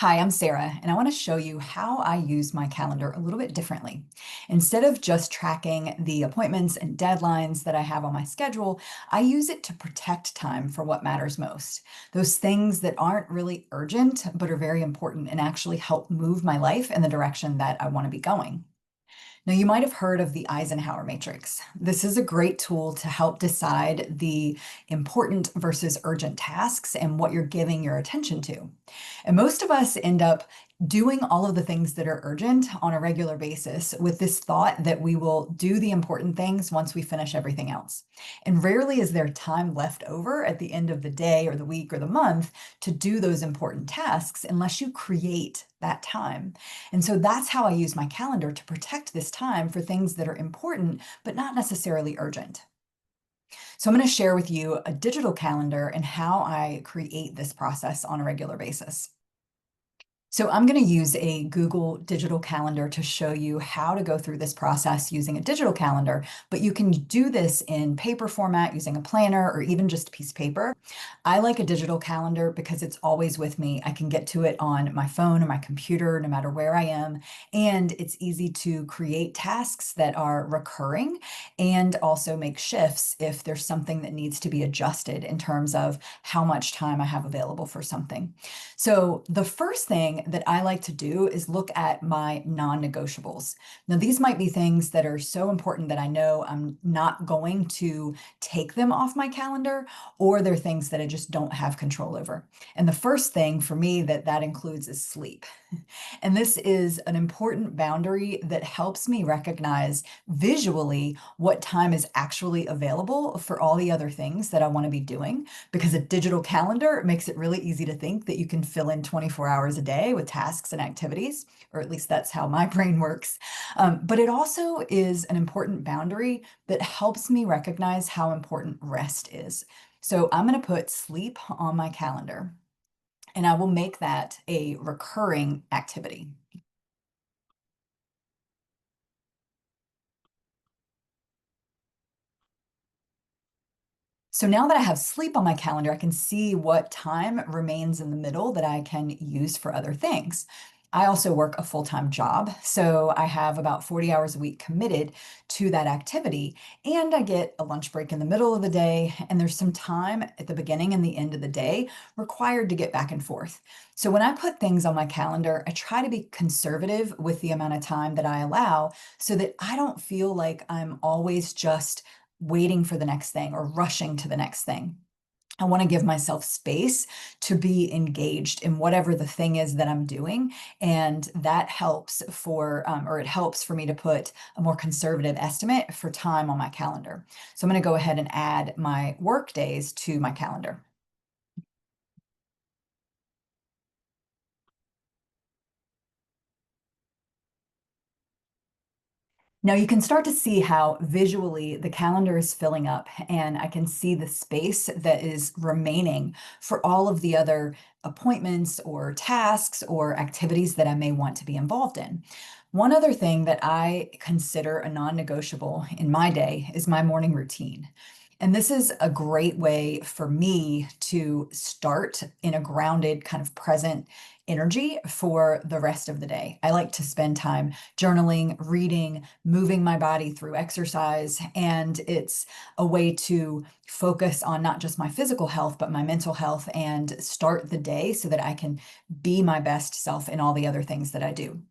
Hi, I'm Sarah, and I want to show you how I use my calendar a little bit differently. Instead of just tracking the appointments and deadlines that I have on my schedule, I use it to protect time for what matters most. Those things that aren't really urgent, but are very important and actually help move my life in the direction that I want to be going. Now, you might have heard of the Eisenhower matrix. This is a great tool to help decide the important versus urgent tasks and what you're giving your attention to. And most of us end up doing all of the things that are urgent on a regular basis with this thought that we will do the important things once we finish everything else. And rarely is there time left over at the end of the day or the week or the month to do those important tasks unless you create that time. And so that's how I use my calendar to protect this time for things that are important, but not necessarily urgent. So I'm going to share with you a digital calendar and how I create this process on a regular basis. So I'm going to use a Google digital calendar to show you how to go through this process using a digital calendar, but you can do this in paper format using a planner or even just a piece of paper. I like a digital calendar because it's always with me. I can get to it on my phone or my computer no matter where I am, and it's easy to create tasks that are recurring and also make shifts if there's something that needs to be adjusted in terms of how much time I have available for something. So the first thing that I like to do is look at my non-negotiables. Now, these might be things that are so important that I know I'm not going to take them off my calendar, or they're things that I just don't have control over. And the first thing for me that includes is sleep. And this is an important boundary that helps me recognize visually what time is actually available for all the other things that I want to be doing. Because a digital calendar makes it really easy to think that you can fill in 24 hours a day with tasks and activities, or at least that's how my brain works. But it also is an important boundary that helps me recognize how important rest is. So I'm going to put sleep on my calendar, and I will make that a recurring activity. So now that I have sleep on my calendar, I can see what time remains in the middle that I can use for other things. I also work a full-time job, so I have about 40 hours a week committed to that activity, and I get a lunch break in the middle of the day, and there's some time at the beginning and the end of the day required to get back and forth. So when I put things on my calendar, I try to be conservative with the amount of time that I allow so that I don't feel like I'm always just waiting for the next thing or rushing to the next thing. I want to give myself space to be engaged in whatever the thing is that I'm doing. And that helps or it helps for me to put a more conservative estimate for time on my calendar. So I'm going to go ahead and add my work days to my calendar. Now you can start to see how visually the calendar is filling up, and I can see the space that is remaining for all of the other appointments or tasks or activities that I may want to be involved in. One other thing that I consider a non-negotiable in my day is my morning routine. And this is a great way for me to start in a grounded, kind of present energy for the rest of the day. I like to spend time journaling, reading, moving my body through exercise, and it's a way to focus on not just my physical health, but my mental health and start the day so that I can be my best self in all the other things that I do.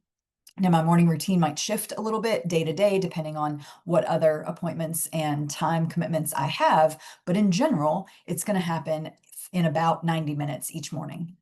Now, my morning routine might shift a little bit day to day, depending on what other appointments and time commitments I have. But in general, it's going to happen in about 90 minutes each morning.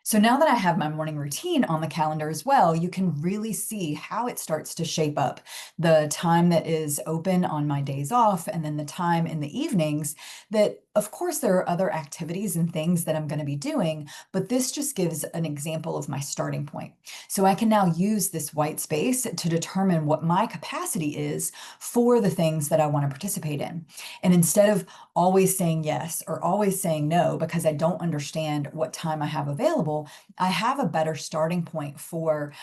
So now that I have my morning routine on the calendar as well, you can really see how it starts to shape up the time that is open on my days off and then the time in the evenings that of course there are other activities and things that I'm going to be doing, but this just gives an example of my starting point. So I can now use this white space to determine what my capacity is for the things that I want to participate in. And instead of always saying yes or always saying no because I don't understand what time I have available, I have a better starting point for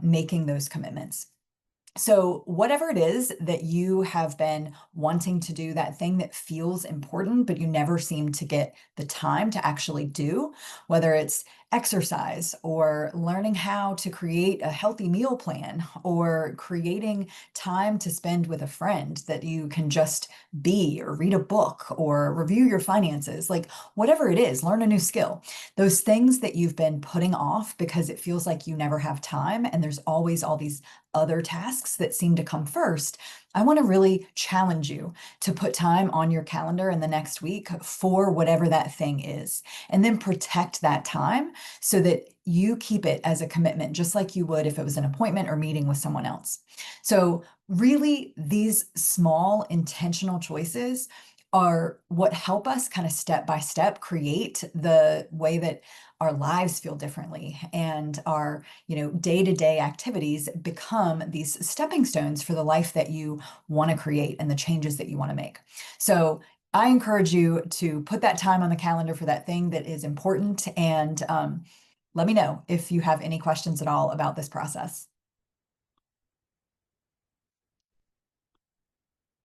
making those commitments. So, whatever it is that you have been wanting to do, that thing that feels important, but you never seem to get the time to actually do, whether it's exercise or learning how to create a healthy meal plan or creating time to spend with a friend that you can just be or read a book or review your finances, like whatever it is, learn a new skill. Those things that you've been putting off because it feels like you never have time and there's always all these other tasks that seem to come first, I want to really challenge you to put time on your calendar in the next week for whatever that thing is, and then protect that time so that you keep it as a commitment, just like you would if it was an appointment or meeting with someone else. So, really, these small intentional choices are what help us kind of step by step create the way that our lives feel differently and our day-to-day activities become these stepping stones for the life that you want to create and the changes that you want to make. So I encourage you to put that time on the calendar for that thing that is important, and let me know if you have any questions at all about this process.